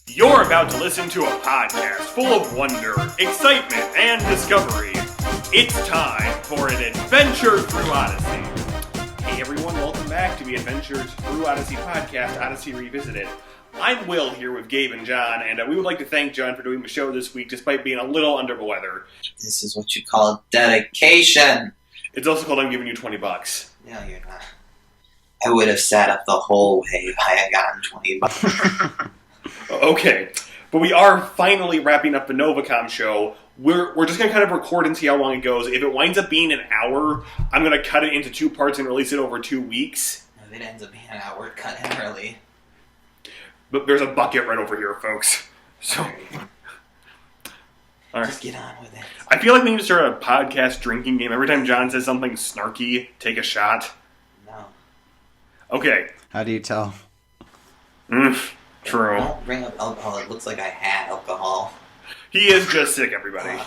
You're about to listen to a podcast full of wonder, excitement, and discovery. It's time for an adventure through Odyssey. Hey everyone, welcome back to the Adventures Through Odyssey podcast, Odyssey Revisited. I'm Will here with Gabe and John, and we would like to thank John for doing the show this week despite being a little under the weather. This is what you call dedication. It's also called I'm giving you $20. No, you're not. I would have sat up the whole way if I had gotten $20. Okay, but we are finally wrapping up the Novacom show. We're just going to kind of record and see how long it goes. If it winds up being an hour, I'm going to cut it into 2 parts and release it over 2 weeks. If it ends up being an hour, cut it early. But there's a bucket right over here, folks. So, all right. Just get on with it. I feel like we need to start a podcast drinking game. Every time John says something snarky, take a shot. No. Okay. How do you tell? True. Don't bring up alcohol. It looks like I had alcohol. He is just sick, everybody.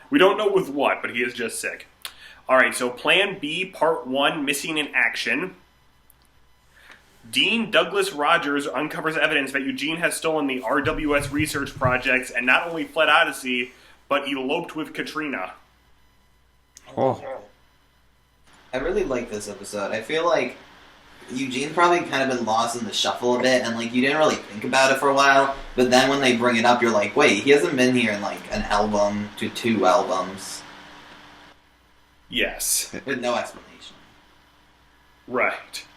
We don't know with what, but he is just sick. Alright, so Plan B, Part 1, Missing in Action. Dean Douglas Rogers uncovers evidence that Eugene has stolen the RWS research projects and not only fled Odyssey, but eloped with Katrina. Oh. I really like this episode. I feel like Eugene's probably kind of been lost in the shuffle a bit, and like you didn't really think about it for a while, but then when they bring it up, you're like, wait, he hasn't been here in like an album to 2 albums. Yes. With no explanation. Right.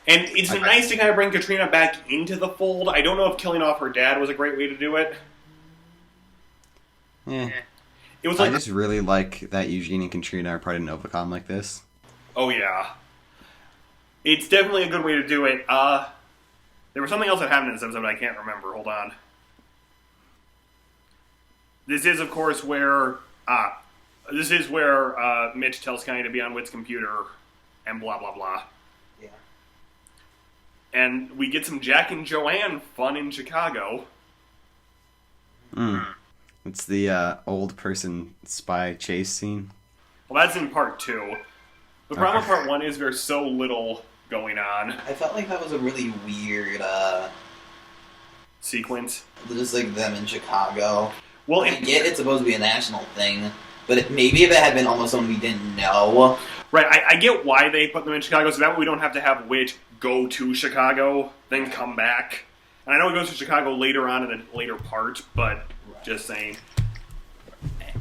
And it's nice to kind of bring Katrina back into the fold. I don't know if killing off her dad was a great way to do it. Yeah. It was like, I just really like that Eugene and Katrina are part of Novacom like this. oh yeah. It's definitely a good way to do it. There was something else that happened in this episode, but I can't remember. Hold on. This is, of course, where Mitch tells Kenny to be on Whit's computer, and blah blah blah. Yeah. And we get some Jack and Joanne fun in Chicago. It's the old person spy chase scene. Well, that's in Part 2. The problem with Part 1 is there's so little going on. I felt like that was a really weird, Sequence. just like them in Chicago. Well, I get it's supposed to be a national thing, but maybe if it had been almost someone we didn't know. right, I get why they put them in Chicago, so that way we don't have to have Whit go to Chicago, then come back. And I know he goes to Chicago later on in a later part, but just saying.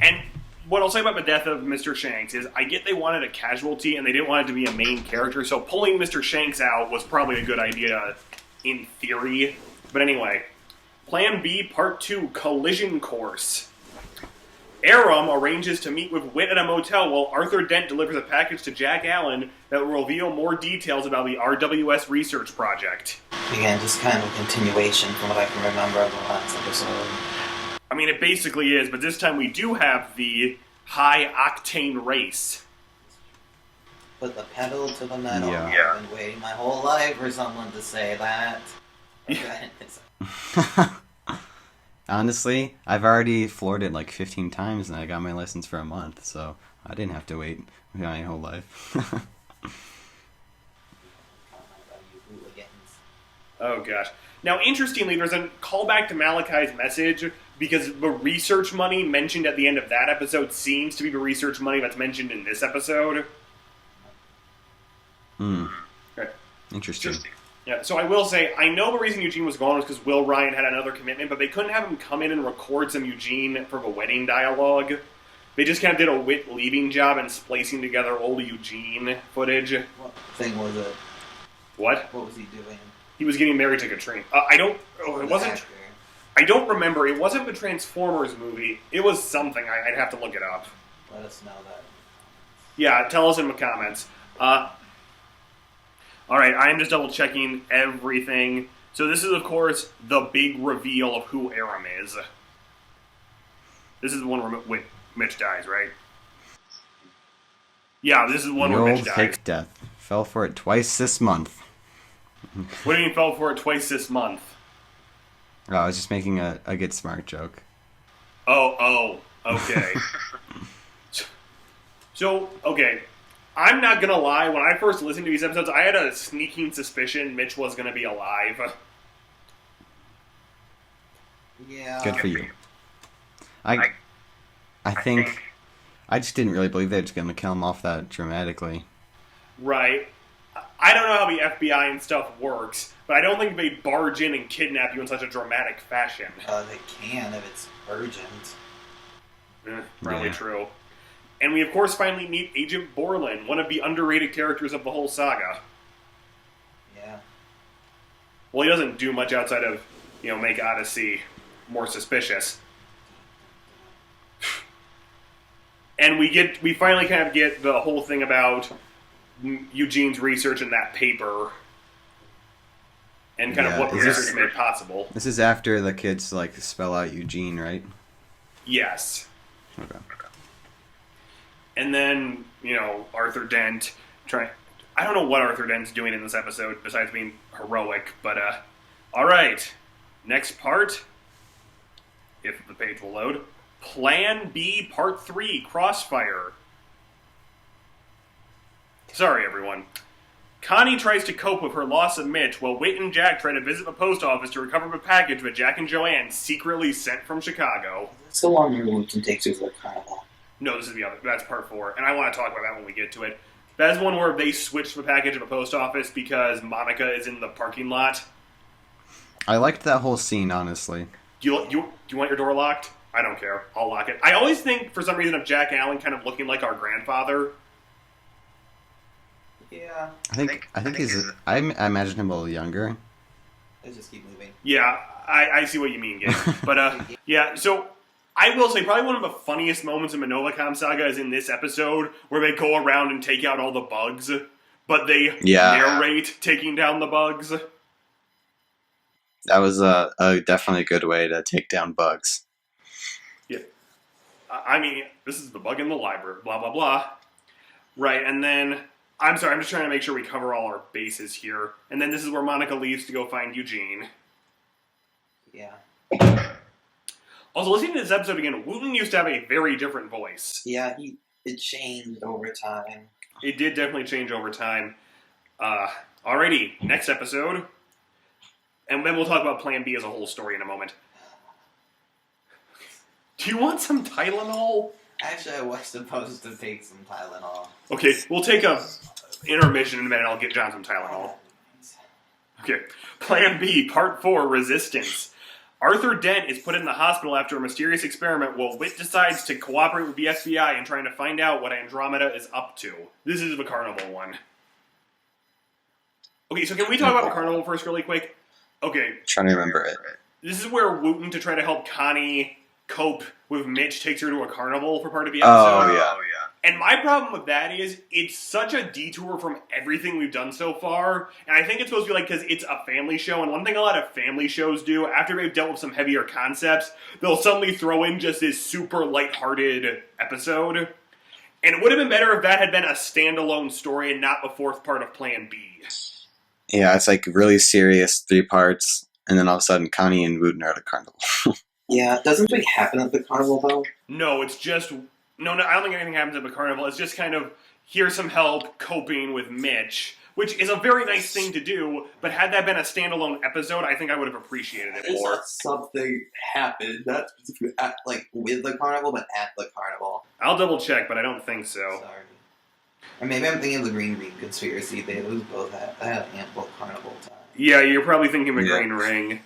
And what I'll say about the death of Mr. Shanks is I get they wanted a casualty and they didn't want it to be a main character, so pulling Mr. Shanks out was probably a good idea in theory. But anyway, Plan B, Part 2, Collision Course. Aram arranges to meet with Whit at a motel while Arthur Dent delivers a package to Jack Allen that will reveal more details about the RWS research project. Again, just kind of a continuation from what I can remember of the last episode. I mean, it basically is, but this time we do have the high-octane race. Put the pedal to the metal. Yeah. I've been waiting my whole life for someone to say that. Okay. Honestly, I've already floored it like 15 times and I got my license for a month, so I didn't have to wait my whole life. Oh, gosh. Now, interestingly, there's a callback to Malachi's message because the research money mentioned at the end of that episode seems to be the research money that's mentioned in this episode. Okay. Interesting. Yeah, so I will say, I know the reason Eugene was gone was because Will Ryan had another commitment, but they couldn't have him come in and record some Eugene for the wedding dialogue. They just kind of did a Whit leaving job and splicing together old Eugene footage. What thing was it? What? What was he doing? He was getting married to Katrina. It wasn't... I don't remember. It wasn't the Transformers movie. It was something. I'd have to look it up. Let us know that. Yeah, tell us in the comments. Alright, I'm just double checking everything. So this is, of course, the big reveal of who Aram is. This is the one where Mitch dies, right? Yeah, this is the one The where old Mitch dies. fake death. Fell for it twice this month. What do you mean fell for it twice this month? Oh, I was just making a good smart joke. Oh, okay. So, okay. I'm not gonna lie, when I first listened to these episodes, I had a sneaking suspicion Mitch was gonna be alive. Yeah. Good for you. I think I just didn't really believe they were just going to kill him off that dramatically. Right. I don't know how the FBI and stuff works, but I don't think they'd barge in and kidnap you in such a dramatic fashion. They can if it's urgent. Probably Yeah. true. And we, of course, finally meet Agent Borland, one of the underrated characters of the whole saga. Yeah. Well, he doesn't do much outside of, make Odyssey more suspicious. And we finally kind of get the whole thing about Eugene's research in that paper and kind of what the research made possible. This is after the kids spell out Eugene, right? Yes. Okay. And then, Arthur Dent I don't know what Arthur Dent's doing in this episode besides being heroic, but alright. Next part, if the page will load. Plan B Part 3, Crossfire. Sorry, everyone. Connie tries to cope with her loss of Mitch, while Whit and Jack try to visit the post office to recover the package that Jack and Joanne secretly sent from Chicago. It's the one where Luton takes her to the carnival. No, this is the other. That's part 4, and I want to talk about that when we get to it. That's one where they switched the package at the post office because Monica is in the parking lot. I liked that whole scene, honestly. Do you want your door locked? I don't care. I'll lock it. I always think, for some reason, of Jack Allen kind of looking like our grandfather. Yeah. I think he's. I imagine him a little younger. Let's just keep moving. Yeah, I see what you mean, Gabe. But, yeah, so I will say probably one of the funniest moments in the Novacom saga is in this episode where they go around and take out all the bugs, but they narrate taking down the bugs. That was a definitely a good way to take down bugs. Yeah. I mean, this is the bug in the library, blah, blah, blah. Right, and then, I'm sorry, I'm just trying to make sure we cover all our bases here. And then this is where Monica leaves to go find Eugene. Yeah. Also, listening to this episode again, Wooten used to have a very different voice. Yeah, it changed over time. It did definitely change over time. Alrighty, next episode. And then we'll talk about Plan B as a whole story in a moment. Do you want some Tylenol? Actually, I was supposed to take some Tylenol. Okay, we'll take a intermission in a minute. I'll get John some Tylenol. Okay, Plan B, Part 4, Resistance. Arthur Dent is put in the hospital after a mysterious experiment while Whit decides to cooperate with the FBI in trying to find out what Andromeda is up to. This is the carnival one. Okay, so can we talk about the carnival first really quick? Okay. I'm trying to remember it. This is where Wooten, to try to help Connie cope with Mitch, takes her to a carnival for part of the episode. Oh, yeah. And my problem with that is, it's such a detour from everything we've done so far. And I think it's supposed to be because it's a family show. And one thing a lot of family shows do, after they've dealt with some heavier concepts, they'll suddenly throw in just this super lighthearted episode. And it would have been better if that had been a standalone story and not the fourth part of Plan B. Yeah, it's really serious 3 parts, and then all of a sudden Connie and Wooten are at a carnival. Yeah, doesn't it happen at the carnival, though? No, it's just... No, I don't think anything happens at the carnival. It's just kind of, here's some help coping with Mitch, which is a very nice thing to do, but had that been a standalone episode, I think I would have appreciated it more. Something happened, not with the carnival, but at the carnival. I'll double check, but I don't think so. Sorry. Or maybe I'm thinking of the Green Ring conspiracy. They both had ample carnival time. Yeah, you're probably thinking of a Green Ring.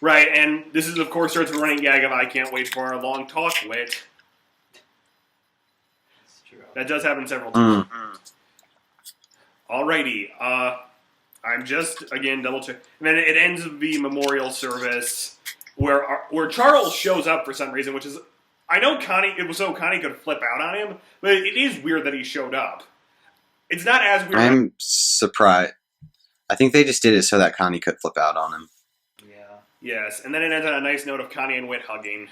Right, and this is, of course, starts with a running gag of I can't wait for our long talk, Whit. That's true. That does happen several times. Alrighty, I'm just, again, double check. And then it ends with the memorial service where Charles shows up for some reason, which is, I know it was so Connie could flip out on him, but it is weird that he showed up. It's not as weird. I'm surprised. I think they just did it so that Connie could flip out on him. Yes, and then it ends on a nice note of Connie and Whit hugging.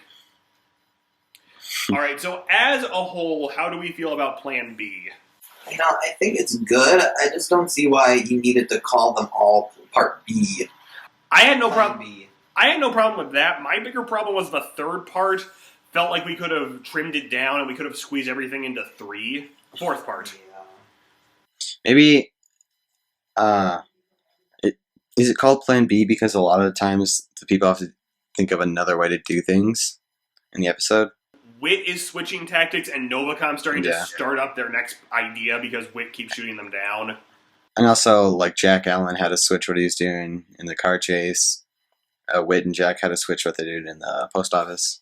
Alright, so as a whole, how do we feel about Plan B? I think it's good. I just don't see why you needed to call them all Part B. I had no problem. B. I had no problem with that. My bigger problem was the third part felt like we could have trimmed it down and we could have squeezed everything into 3. Fourth part. Yeah. Maybe Is it called Plan B because a lot of the times the people have to think of another way to do things in the episode? Wit is switching tactics, and Novacom starting to Yeah. start up their next idea because Wit keeps shooting them down. And also, like, Jack Allen had to switch what he was doing in the car chase. Wit and Jack had to switch what they did in the post office.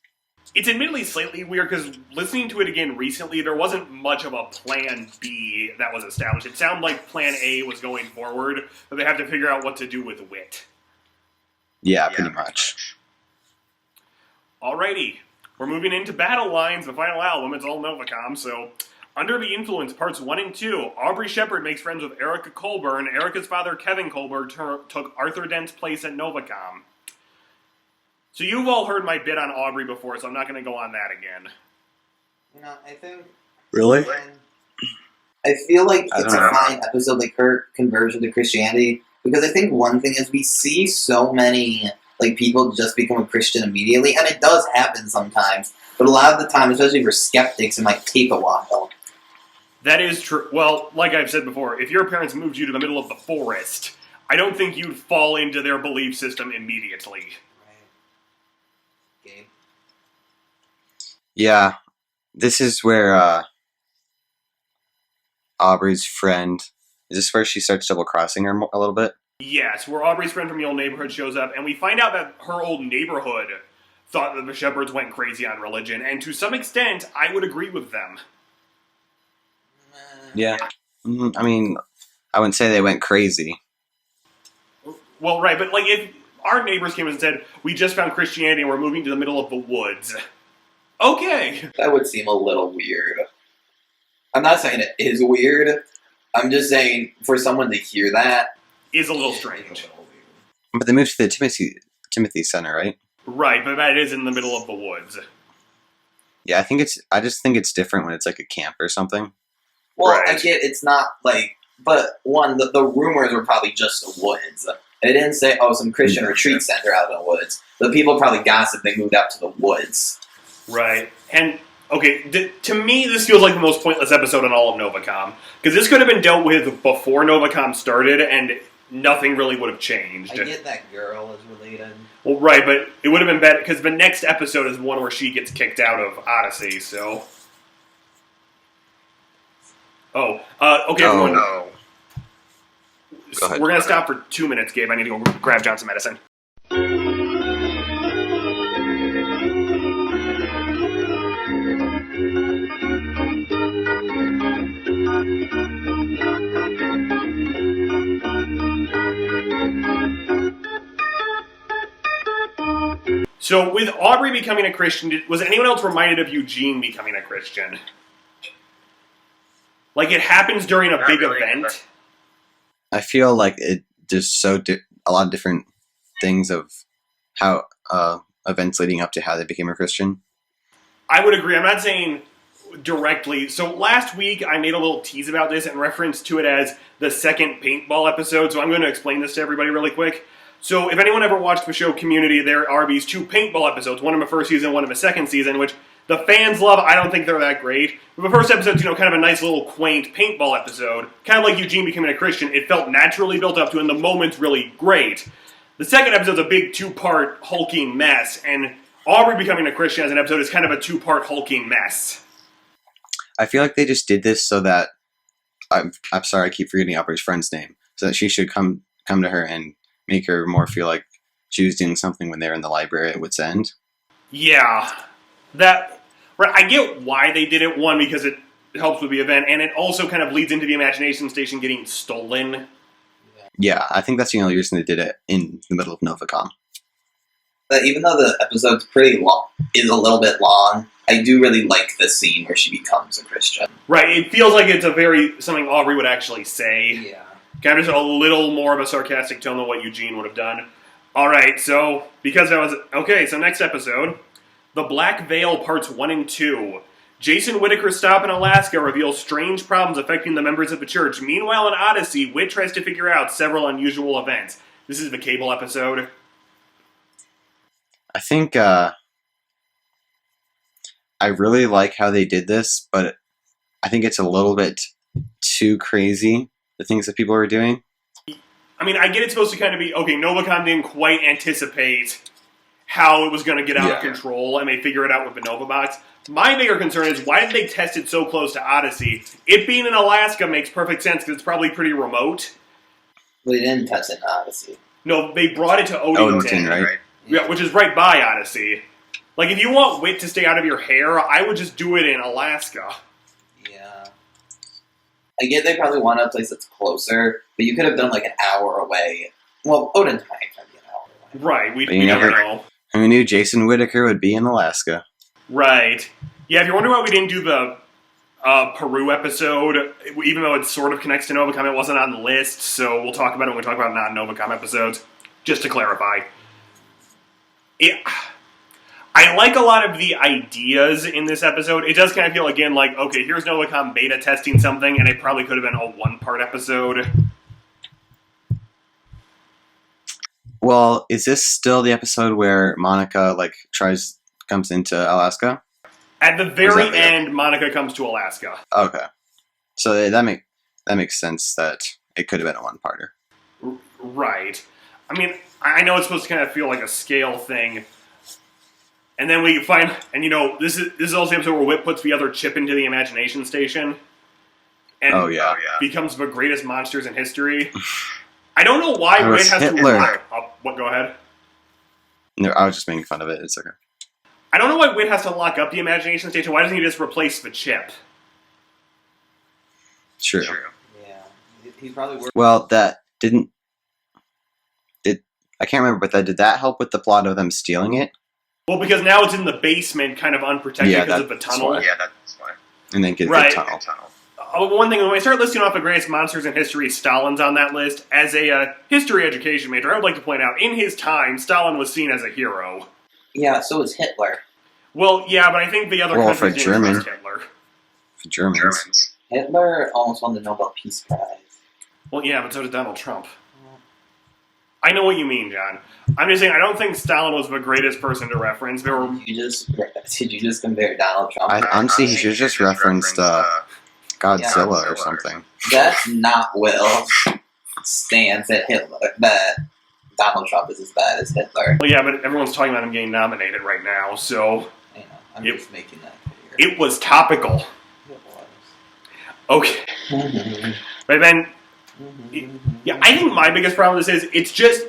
It's admittedly slightly weird because listening to it again recently, there wasn't much of a plan B that was established. It sounded like plan A was going forward, but they have to figure out what to do with Wit. Yeah, pretty much. Alrighty, we're moving into Battle Lines, the final album. It's all Novacom, so... Under the Influence, Parts 1 and 2, Aubrey Shepard makes friends with Erica Colburn. Erica's father, Kevin Colburn, took Arthur Dent's place at Novacom. So you've all heard my bit on Aubrey before, so I'm not going to go on that again. No, I think... Really? I feel like I it's a don't know. fine episode, like her conversion to Christianity, because I think one thing is we see so many like people just become a Christian immediately, and it does happen sometimes, but a lot of the time, especially for skeptics, it might take a while. That is true. Well, like I've said before, if your parents moved you to the middle of the forest, I don't think you'd fall into their belief system immediately. Gabe? Yeah, this is where Aubrey's friend. Is this where she starts double crossing her a little bit? Yes, where Aubrey's friend from the old neighborhood shows up, and we find out that her old neighborhood thought that the Shepherds went crazy on religion, and to some extent, I would agree with them. Yeah. I mean, I wouldn't say they went crazy. Well, right, but like if our neighbors came and said, we just found Christianity and we're moving to the middle of the woods. Okay. That would seem a little weird. I'm not saying it is weird. I'm just saying for someone to hear that Is a little strange. But they moved to the Timothy Center, right? Right, but that is in the middle of the woods. Yeah, I just think it's different when it's like a camp or something. Well, Right. I get it's not like, but one, the rumors were probably just the woods. They didn't say, oh, some Christian retreat center out in the woods. The people probably gossiped they moved out to the woods. Right. And, okay, to me, this feels like the most pointless episode in all of Novacom. Because this could have been dealt with before Novacom started, and nothing really would have changed. I get that girl is related. Well, right, but it would have been better, because the next episode is one where she gets kicked out of Odyssey, so... okay, everyone. no. Go ahead. We're going to stop for 2 minutes, Gabe. I need to go grab Johnson medicine. So, with Aubrey becoming a Christian, was anyone else reminded of Eugene becoming a Christian? Like, it happens during a Not big really, event. but- I feel like it just a lot of different things of how events leading up to how they became a Christian. I would agree. I'm not saying directly. So last week I made a little tease about this and referenced to it as the second paintball episode. So I'm going to explain this to everybody really quick. So if anyone ever watched the show Community, there are these two paintball episodes, one in the first season, one in the second season, which the fans love. I don't think they're that great. But the first episode's, kind of a nice little quaint paintball episode. Kind of like Eugene becoming a Christian. It felt naturally built up to, and the moment's really great. The second episode's a big two-part hulking mess, and Aubrey becoming a Christian as an episode is kind of a two-part hulking mess. I feel like they just did this so that I'm sorry, I keep forgetting Aubrey's friend's name, so that she should come to her and make her more feel like she was doing something when they're in the library at Wits End. Yeah, right. I get why they did it. One, because it helps with the event, and it also kind of leads into the Imagination Station getting stolen. Yeah, I think that's the only reason they did it in the middle of Novacom. But even though the episode's pretty long, is a little bit long, I do really like the scene where she becomes a Christian. Right, it feels like it's something Aubrey would actually say. Yeah. Kind of just a little more of a sarcastic tone than what Eugene would have done. Alright, so, because that was... Okay, so next episode. The Black Veil Parts 1 and 2. Jason Whittaker's stop in Alaska reveals strange problems affecting the members of the church. Meanwhile, in Odyssey, Whit tries to figure out several unusual events. This is the cable episode. I think I really like how they did this, but I think it's a little bit too crazy, the things that people are doing. I mean, I get it's supposed to kind of be, okay, Novacom didn't quite anticipate how it was going to get out of control, and they figure it out with the Nova Box. My bigger concern is, why did they test it so close to Odyssey? It being in Alaska makes perfect sense, because it's probably pretty remote. They didn't test it in Odyssey. No, they brought it to Odyssey, right? Yeah, which is right by Odyssey. Like, if you want wit to stay out of your hair, I would just do it in Alaska. Yeah. I get they probably want a place that's closer, but you could have done like an hour away. Well, Odin might be an hour away. Right, we never know. And we knew Jason Whittaker would be in Alaska. Right. Yeah, if you're wondering why we didn't do the Peru episode, even though it sort of connects to Novacom, it wasn't on the list, so we'll talk about it when we talk about non-Novacom episodes, just to clarify. I like a lot of the ideas in this episode. It does kind of feel, again, like, okay, here's Novacom beta testing something, and it probably could have been a one-part episode. Well, is this still the episode where Monica, comes into Alaska? At the very end, Monica comes to Alaska. Okay. So that makes sense that it could have been a one-parter. Right. I mean, I know it's supposed to kind of feel like a scale thing. And then we find, and this is also the episode where Whit puts the other chip into the imagination station. And becomes the greatest monsters in history. I don't know why Whit has Hitler. to lock up. What? Go ahead. No, I was just making fun of it. It's okay. I don't know why Whit has to lock up the imagination station. Why doesn't he just replace the chip? True. Yeah. He's probably working. Well, that didn't... I can't remember, but did that help with the plot of them stealing it? Well, because now it's in the basement, kind of unprotected because of the tunnel. Why. Yeah, that's fine. And then get Right. the tunnel. One thing, when I start listing off the greatest monsters in history, Stalin's on that list. As a history education major, I would like to point out, in his time, Stalin was seen as a hero. Yeah, so was Hitler. Well, yeah, but I think the other countries didn't trust Hitler. For Germans. Hitler almost won the Nobel Peace Prize. Well, yeah, but so did Donald Trump. I know what you mean, John. I'm just saying, I don't think Stalin was the greatest person to reference. There were... Did you just compare Donald Trump? Honestly, he should have just referenced Godzilla or something. That's not Will stance that Hitler, that Donald Trump is as bad as Hitler. Well, yeah, but everyone's talking about him getting nominated right now, so... I'm just making that clear. It was topical. It was. Okay. But then... Yeah, I think my biggest problem with this is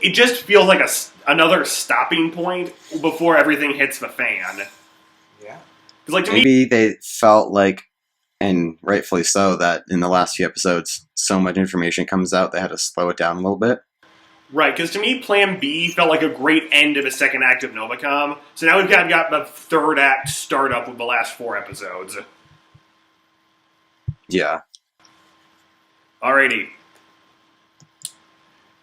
it just feels like another stopping point before everything hits the fan. Yeah. Because, to Maybe they felt like, and rightfully so, that in the last few episodes, so much information comes out, they had to slow it down a little bit. Right, because to me, Plan B felt like a great end of the second act of Novacom. So now we've kind of got the third act startup with the last 4 episodes. Yeah. Alrighty.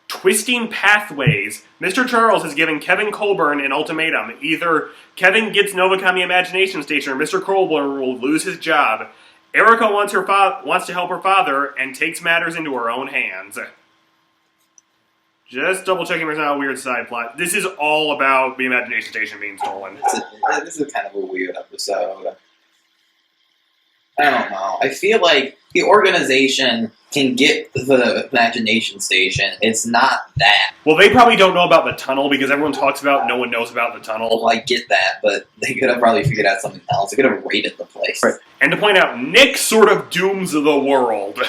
Twisting pathways. Mr. Charles has given Kevin Colburn an ultimatum. Either Kevin gets Novacom the Imagination Station, or Mr. Colburn will lose his job. Erica wants to help her father and takes matters into her own hands. Just double checking there's not a weird side plot. This is all about the Imagination Station being stolen. This is kind of a weird episode. I don't know. I feel like the organization can get the Imagination Station. It's not that. Well, they probably don't know about the tunnel because everyone talks about no one knows about the tunnel. Well, I get that, but they could have probably figured out something else. They could have raided the place. Right. And to point out, Nick sort of dooms the world.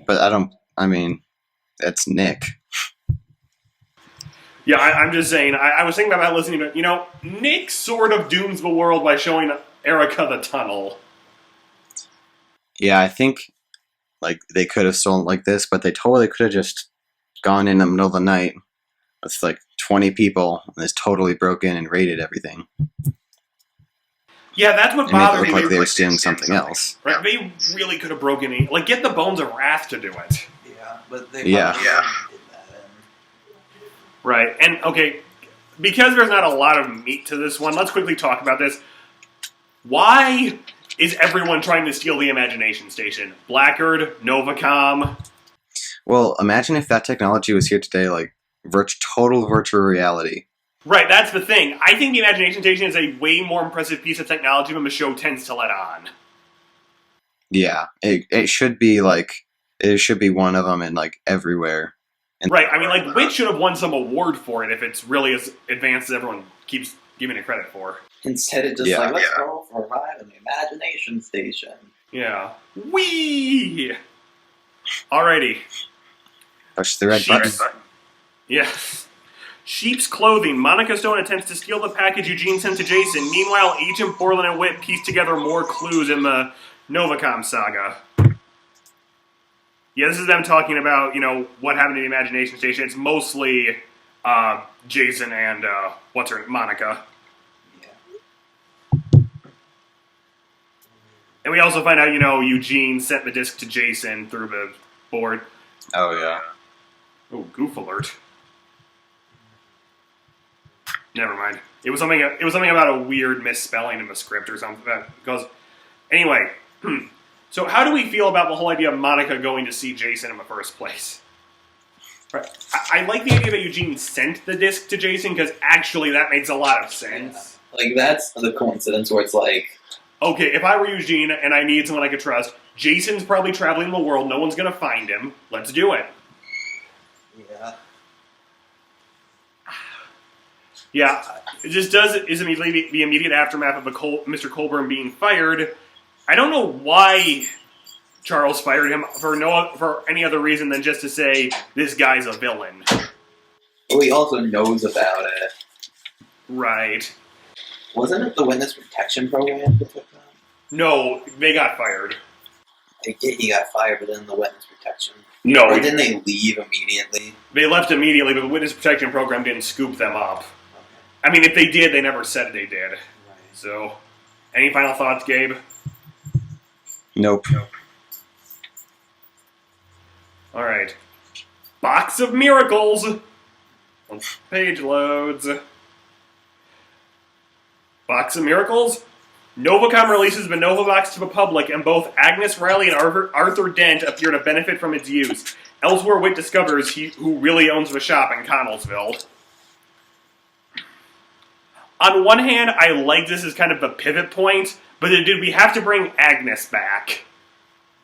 But that's Nick. Yeah, I'm just saying. I was thinking about listening to, Nick sort of dooms the world by showing Erica the tunnel. Yeah, I think they could have stolen it like this, but they totally could have just gone in the middle of the night with 20 people and just totally broke in and raided everything. Yeah, that's what And bothered make it me. look like they were stealing something else. Right? They really could have broken in. Get the Bones of Wrath to do it. Yeah, but they Yeah. probably did that in. Right, and okay, because there's not a lot of meat to this one, let's quickly talk about this. Why is everyone trying to steal the Imagination Station? Blackguard, Novacom. Well, imagine if that technology was here today, total virtual reality. Right, that's the thing. I think the Imagination Station is a way more impressive piece of technology than the show tends to let on. Yeah, it should be There should be one of them in like everywhere. And Right, I mean, like, Witch should have won some award for it if it's really as advanced as everyone keeps giving it credit for. Instead, it's just Yeah. like, let's go for a ride on the imagination station. Yeah. Whee! Alrighty. push the red button. Yeah. Sheep's clothing. Monica Stone attempts to steal the package Eugene sent to Jason. Meanwhile, Agent Borland and Whip piece together more clues in the Novacom saga. Yeah, this is them talking about, what happened to the Imagination Station. It's mostly Jason and, Monica. Yeah. And we also find out, Eugene sent the disc to Jason through the board. Oh yeah. Oh, goof alert. Never mind. It was something about a weird misspelling in the script or something. Because, anyway, so how do we feel about the whole idea of Monica going to see Jason in the first place? Right. I like the idea that Eugene sent the disc to Jason because actually that makes a lot of sense. Yeah. Like, that's the coincidence where it's like... Okay, if I were Eugene and I needed someone I could trust, Jason's probably traveling the world, no one's going to find him. Let's do it. Yeah. Yeah, it just is immediately the immediate aftermath of Mr. Colburn being fired. I don't know why Charles fired him for any other reason than just to say this guy's a villain. Well, he also knows about it. Right. Wasn't it the witness protection program that took them? No, they got fired. He got fired, but then the witness protection. No, Or didn't they leave immediately? they left immediately, but the witness protection program didn't scoop them up. I mean, if they did, they never said they did. Right. So, any final thoughts, Gabe? Nope. All right. Box of Miracles. Once the page loads. Box of Miracles. Novacom releases the Novavax to the public, and both Agnes Riley and Arthur Dent appear to benefit from its use. Elsewhere, Whit discovers who really owns the shop in Connellsville. On one hand, I like this as kind of the pivot point, but did we have to bring Agnes back?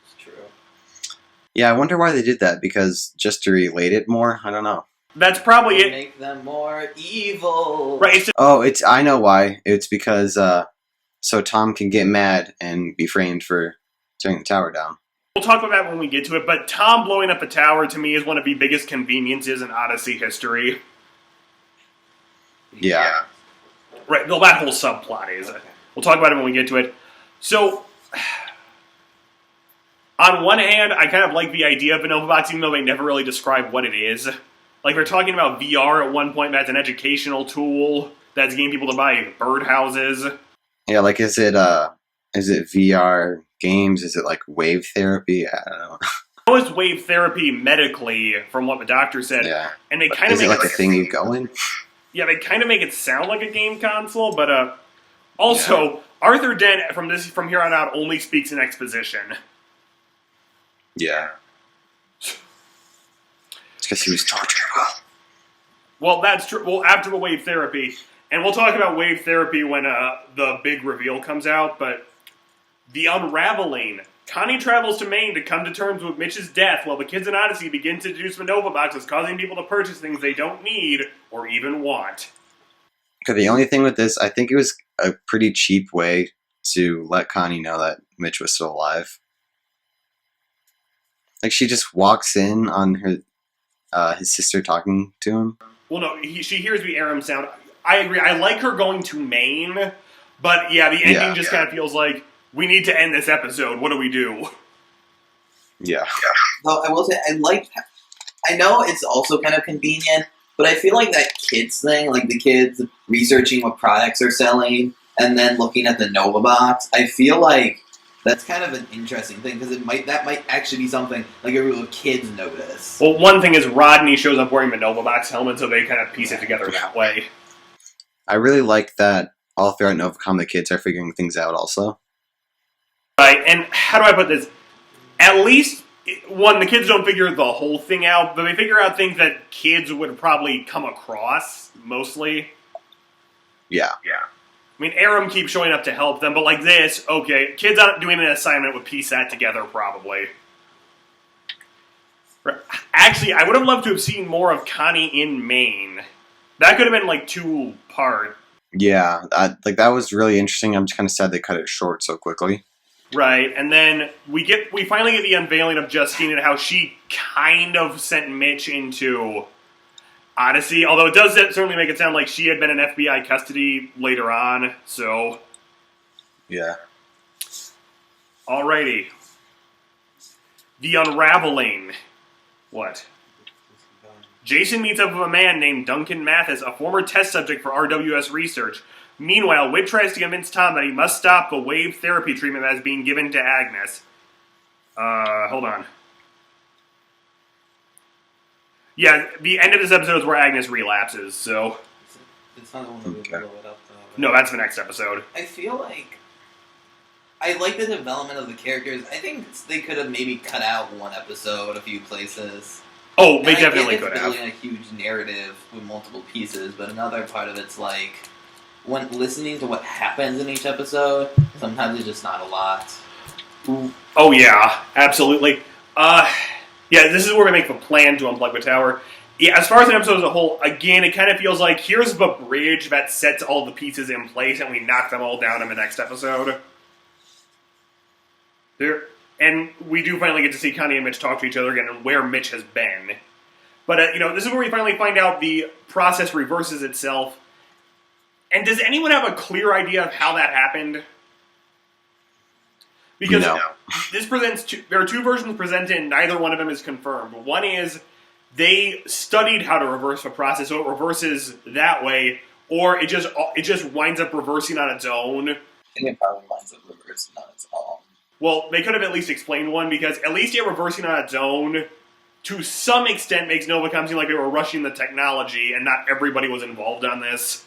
It's true. Yeah, I wonder why they did that. Because just to relate it more, I don't know. That's probably it. Make them more evil. Right, I know why. It's because so Tom can get mad and be framed for tearing the tower down. we'll talk about that when we get to it, but Tom blowing up a tower to me is one of the biggest conveniences in Odyssey history. Yeah. Right, well, that whole subplot is. We'll talk about it when we get to it. So, on one hand, I kind of like the idea of an Novavax, even though they never really describe what it is. Like, they're talking about VR at one point, that's an educational tool that's getting people to buy birdhouses. Yeah, like is it VR games? Is it like wave therapy? I don't know. I know it's wave therapy medically, from what the doctor said. Yeah. And they kind of Is make it like a thing you go in? Yeah, they kind of make it sound like a game console, but also Arthur Dent from here on out only speaks in exposition. Yeah. It's because he was tortured. Well, that's true. Well, after the wave therapy, and we'll talk about wave therapy when the big reveal comes out. But the unraveling. Connie travels to Maine to come to terms with Mitch's death, while the kids in Odyssey begin to deduce the Nova boxes, causing people to purchase things they don't need or even want. Okay, the only thing with this, I think it was a pretty cheap way to let Connie know that Mitch was still alive. Like, she just walks in on her, his sister talking to him. Well, no, she hears the Aram sound. I agree. I like her going to Maine, but yeah, the ending just kind of feels like, we need to end this episode. What do we do? Yeah. Though I will say, I know it's also kind of convenient, but I feel like that kids thing, like the kids researching what products are selling and then looking at the Nova box, I feel like that's kind of an interesting thing because that might actually be something like a group of kids notice. Well, one thing is Rodney shows up wearing the Nova box helmet, so they kind of piece it together that way. I really like that all throughout Novacom the kids are figuring things out also. Right, and how do I put this? At least, one, the kids don't figure the whole thing out, but they figure out things that kids would probably come across, mostly. Yeah. I mean, Aram keeps showing up to help them, but like this, okay, kids out doing an assignment would piece that together, probably. Actually, I would have loved to have seen more of Connie in Maine. That could have been like 2-part. Yeah, that was really interesting. I'm just kind of sad they cut it short so quickly. Right, and then we finally get the unveiling of Justine and how she kind of sent Mitch into Odyssey, although it does certainly make it sound like she had been in FBI custody later on, so... Yeah. Alrighty. The unraveling. What? Jason meets up with a man named Duncan Mathis, a former test subject for RWS research. Meanwhile, Whit tries to convince Tom that he must stop the wave therapy treatment that is being given to Agnes. Hold on. Yeah, the end of this episode is where Agnes relapses, so... It's not the one that we blow it up, though. No, that's the next episode. I feel like... I like the development of the characters. I think they could have maybe cut out one episode a few places. Oh, they And definitely I get could it's have. building a huge narrative with multiple pieces, but another part of it's like... When listening to what happens in each episode, sometimes it's just not a lot. Oh, yeah, absolutely. Yeah, this is where we make the plan to unplug the tower. Yeah, as far as an episode as a whole, again, it kind of feels like here's the bridge that sets all the pieces in place, and we knock them all down in the next episode. And we do finally get to see Connie and Mitch talk to each other again and where Mitch has been. But, this is where we finally find out the process reverses itself. And does anyone have a clear idea of how that happened? Because this presents there are two versions presented, and neither one of them is confirmed. One is they studied how to reverse the process, so it reverses that way, or it just winds up reversing on its own. I think it probably winds up reversing on its own. Well, they could have at least explained one, because at least it reversing on its own, to some extent, makes Novacom seem like they were rushing the technology, and not everybody was involved on this.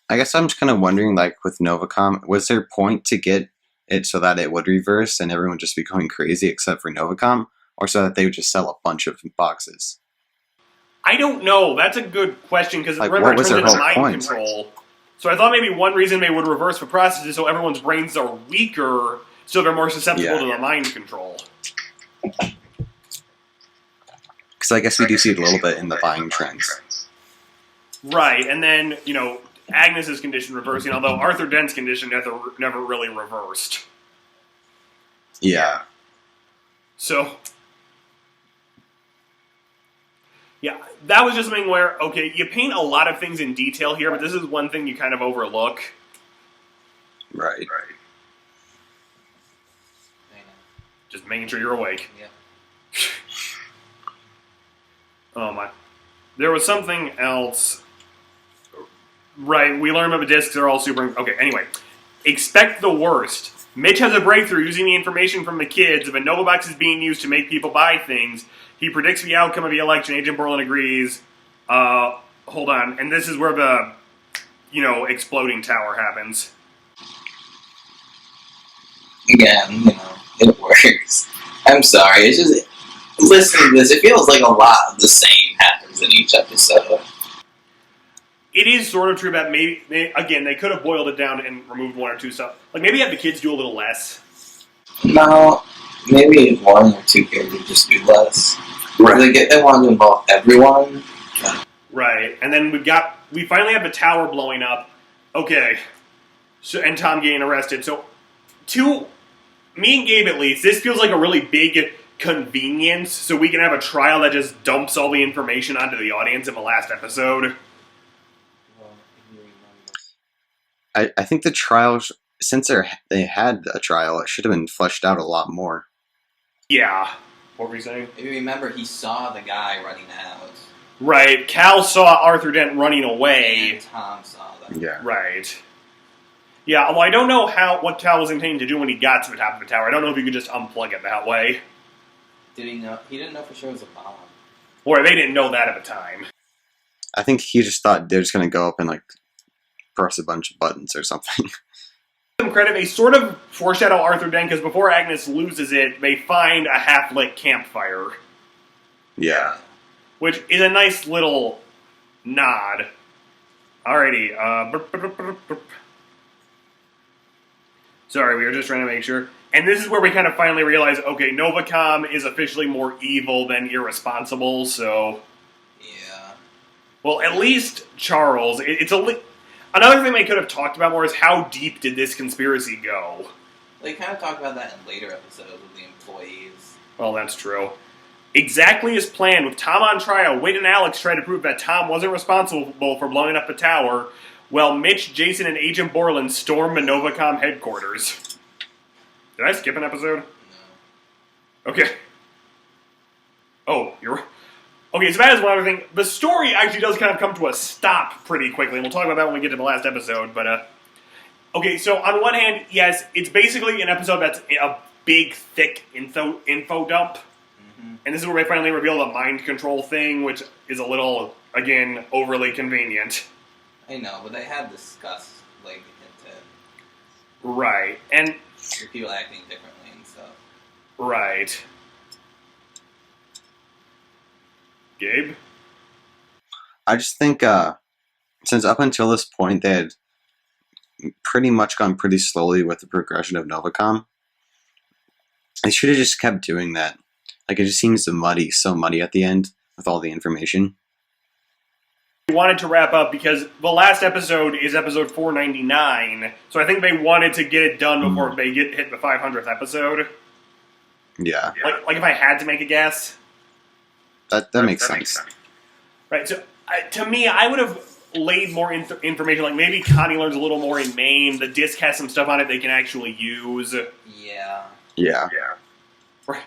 I guess I'm just kind of wondering, like, with Novacom, was there a point to get it so that it would reverse and everyone would just be going crazy except for Novacom? Or so that they would just sell a bunch of boxes? I don't know. That's a good question, because Like, remember, what it was turns their into whole mind point? control. So I thought maybe one reason they would reverse the process is so everyone's brains are weaker, so they're more susceptible to the mind control. Because I guess we do see it a little bit in the buying trends. Right, and then, Agnes's condition reversing, although Arthur Dent's condition never really reversed. Yeah. So, yeah, that was just something where, okay, you paint a lot of things in detail here, but this is one thing you kind of overlook. Right. Just making sure you're awake. Yeah. Oh my. There was something else. Right, we learned about the discs, they're all super... Okay, anyway. Expect the worst. Mitch has a breakthrough using the information from the kids. If a Nova Box is being used to make people buy things, he predicts the outcome of the election. Agent Berlin agrees. Hold on. And this is where the, exploding tower happens. Again, it works. I'm sorry, it's just... Listening to this, it feels like a lot of the same happens in each episode. It is sort of true that maybe, again, they could have boiled it down and removed one or two stuff. Like, maybe have the kids do a little less. No, maybe one or two characters just do less. Right. They want to involve everyone. Right, and then we finally have the tower blowing up. Okay, so and Tom getting arrested. So, me and Gabe at least, this feels like a really big convenience, so we can have a trial that just dumps all the information onto the audience in the last episode. I think the trial, since they had a trial, it should have been fleshed out a lot more. Yeah. What were you saying? If you remember, he saw the guy running out. Right. Cal saw Arthur Dent running away. And Tom saw them. Yeah. Right. Yeah, well, I don't know what Cal was intending to do when he got to the top of the tower. I don't know if you could just unplug it that way. Did he know? He didn't know for sure it was a bomb. Or they didn't know that at the time. I think he just thought they're just going to go up and, like, press a bunch of buttons or something. Some credit, they sort of foreshadow Arthur Dent, because before Agnes loses it, they find a half-lit campfire. Yeah. Which is a nice little nod. Alrighty, Sorry, we were just trying to make sure. And this is where we kind of finally realize, okay, Novacom is officially more evil than irresponsible, so... Yeah. Well, at least Charles, another thing they could have talked about more is how deep did this conspiracy go? They kind of talk about that in later episodes with the employees. Well, that's true. Exactly as planned, with Tom on trial, Whit and Alex try to prove that Tom wasn't responsible for blowing up the tower, while Mitch, Jason, and Agent Borland storm the Novacom headquarters. Did I skip an episode? No. Okay. Oh, you're... Okay, so that is one other thing. The story actually does kind of come to a stop pretty quickly, and we'll talk about that when we get to the last episode, but, Okay, so on one hand, yes, it's basically an episode that's a big, thick info dump. Mm-hmm. And this is where they finally reveal the mind control thing, which is a little, again, overly convenient. I know, but they have discussed, like, into Right, and... the people acting differently and stuff. Right. Gabe? I just think since up until this point they had pretty much gone pretty slowly with the progression of Novacom, they should have just kept doing that. Like, it just seems so muddy at the end with all the information. We wanted to wrap up because the last episode is episode 499, so I think they wanted to get it done before they hit the 500th episode. Yeah, Like if I had to make a guess. that makes sense. Right, so to me, I would have laid more information, like maybe Connie learns a little more in Maine, the disc has some stuff on it they can actually use. Yeah. Right.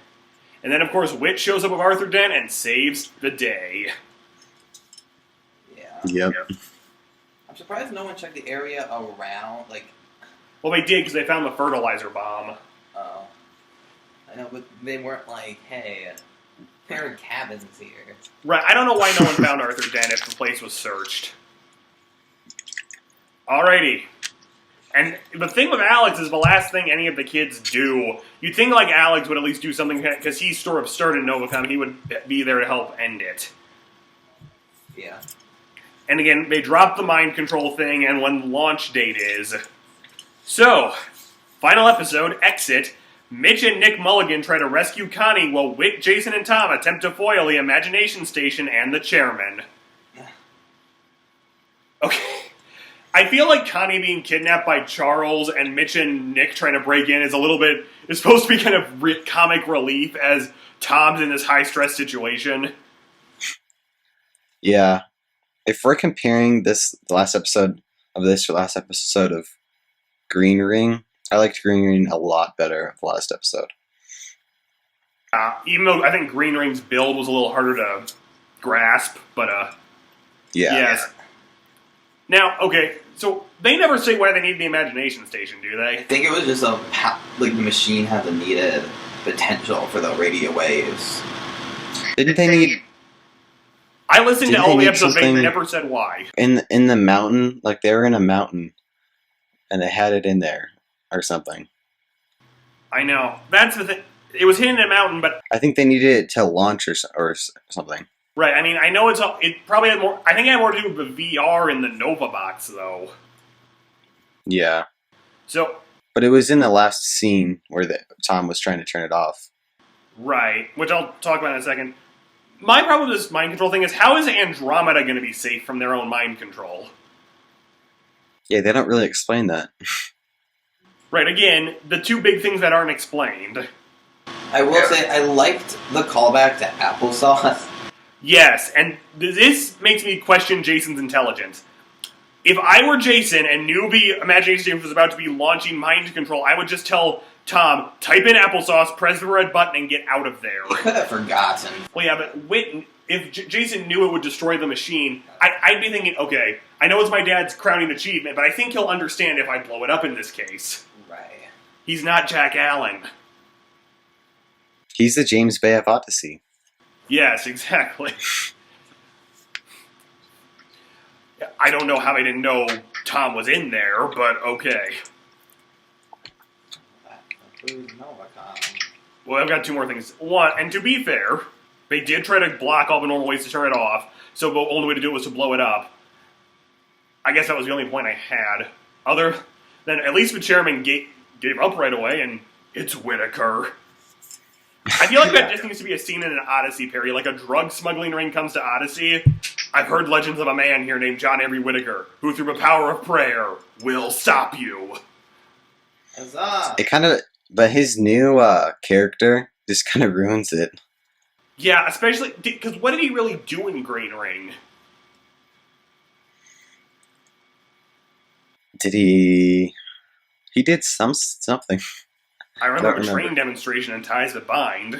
And then, of course, Whit shows up with Arthur Dent and saves the day. Yeah. Yep. I'm surprised no one checked the area around, like... Well, they did, because they found the fertilizer bomb. Oh. I know, but they weren't like, hey, there are cabins here. Right, I don't know why no one found Arthur Dent if the place was searched. Alrighty. And the thing with Alex is the last thing any of the kids do. You'd think like Alex would at least do something, because he sort of started Novacom, he would be there to help end it. Yeah. And again, they dropped the mind control thing and when the launch date is. So, final episode, Exit. Mitch and Nick Mulligan try to rescue Connie while Whit, Jason, and Tom attempt to foil the Imagination Station and the chairman. Okay. I feel like Connie being kidnapped by Charles and Mitch and Nick trying to break in is supposed to be kind of comic relief as Tom's in this high-stress situation. Yeah. If we're comparing the last episode of this to the last episode of Green Ring, I liked Green Ring a lot better of the last episode. Even though I think Green Ring's build was a little harder to grasp, but Yeah. yes. Now, okay, so they never say why they need the Imagination Station, do I they? think it was just the machine had the needed potential for the radio waves. Didn't they need I listened to Didn't all they the need episodes, they something- never said why. in the mountain? Like, they were in a mountain and they had it in there or something. I know. That's the thing. It was hidden in a mountain, but... I think they needed it to launch or something. Right, I mean, I know it probably had more... I think it had more to do with the VR in the Nova box, though. Yeah. So, But it was in the last scene where Tom was trying to turn it off. right, which I'll talk about in a second. My problem with this mind control thing is, how is Andromeda going to be safe from their own mind control? Yeah, they don't really explain that. Right, again, the two big things that aren't explained. I will say, I liked the callback to applesauce. Yes, and this makes me question Jason's intelligence. If I were Jason and knew the Imagination Station was about to be launching mind control, I would just tell Tom, type in applesauce, press the red button, and get out of there. He could have forgotten. Well, yeah, but if Jason knew it would destroy the machine, I'd be thinking, okay, I know it's my dad's crowning achievement, but I think he'll understand if I blow it up in this case. Right. He's not Jack Allen. He's the James Bay of Odyssey. Yes, exactly. I don't know how they didn't know Tom was in there, but okay. That includes Novacom. Well, I've got two more things. One, and to be fair, they did try to block all the normal ways to turn it off, so the only way to do it was to blow it up. I guess that was the only point I had. Other than, at least the chairman gave up right away, and It's Whitaker. I feel like that just needs to be a scene in an Odyssey, Perry. Like a drug smuggling ring comes to Odyssey. I've heard legends of a man here named John Avery Whitaker, who through the power of prayer will stop you. Huzzah! It kind of, but his new character just kind of ruins it. Yeah, especially because what did he really do in Green Ring? Did he? He did something. I remember Don't a train remember. demonstration and Ties That Bind.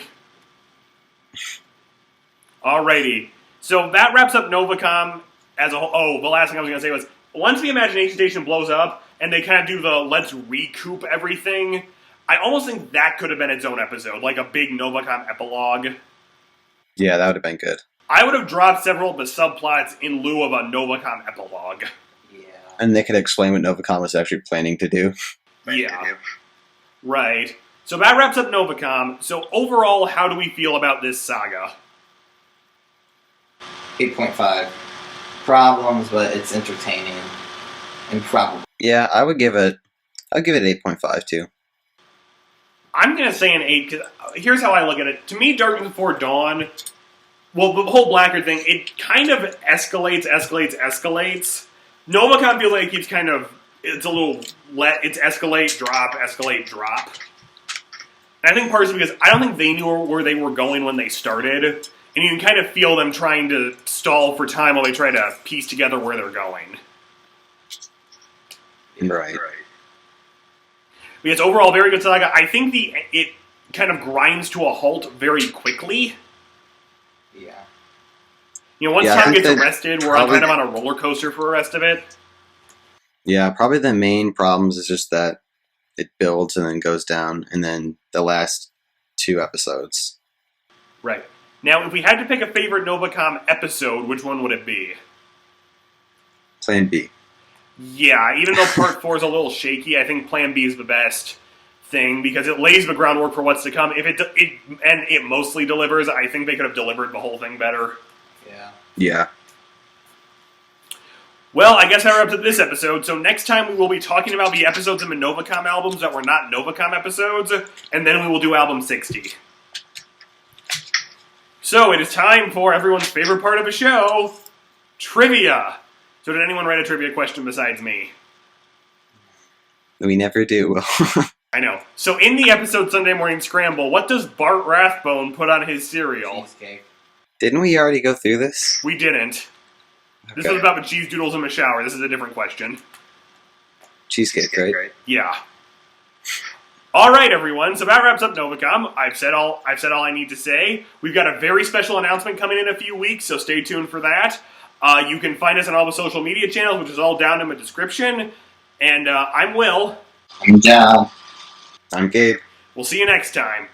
Alrighty. So that wraps up Novacom as a whole. Oh, the last thing I was going to say was, once the Imagination Station blows up, and they kind of do the let's recoup everything, I almost think that could have been its own episode, like a big Novacom epilogue. Yeah, that would have been good. I would have dropped several of the subplots in lieu of a Novacom epilogue. Yeah. And they could explain what Novacom was actually planning to do. Yeah. Right. So that wraps up Novacom. So overall, how do we feel about this saga? 8.5. Problems, but it's entertaining. And probably. Yeah, I'll give it 8.5 too. I'm going to say an 8, because here's how I look at it. To me, Darkness Before Dawn, well, the whole Blackguard thing, it kind of escalates. Novacom feels like it keeps kind of, it's a little, it's escalate, drop. And I think partially because I don't think they knew where they were going when they started, and you can kind of feel them trying to stall for time while they try to piece together where they're going. Right. Because overall, very good saga. I think it kind of grinds to a halt very quickly. Yeah. You know, once Yeah, I Tom think gets that arrested, we're probably- kind of on a roller coaster for the rest of it. Yeah, probably the main problems is just that it builds and then goes down, and then the last 2 episodes. Right. Now, if we had to pick a favorite Novacom episode, which one would it be? Plan B. Yeah, even though Part 4 is a little shaky, I think Plan B is the best thing, because it lays the groundwork for what's to come. If it mostly delivers, I think they could have delivered the whole thing better. Yeah. Yeah. Well, I guess that wraps up this episode. So next time we will be talking about the episodes in the Novacom albums that were not Novacom episodes, and then we will do album 60. So it is time for everyone's favorite part of the show, trivia. So did anyone write a trivia question besides me? We never do. I know. So in the episode Sunday Morning Scramble, what does Bart Rathbone put on his cereal? Cheesecake. Didn't we already go through this? We didn't. This Okay. was about the cheese doodles in the shower. This is a different question. Cheesecake, right? Yeah. All right, everyone. So that wraps up Novacom. I've said all I need to say. We've got a very special announcement coming in a few weeks, so stay tuned for that. You can find us on all the social media channels, which is all down in the description. And I'm Will. I'm John. I'm Gabe. We'll see you next time.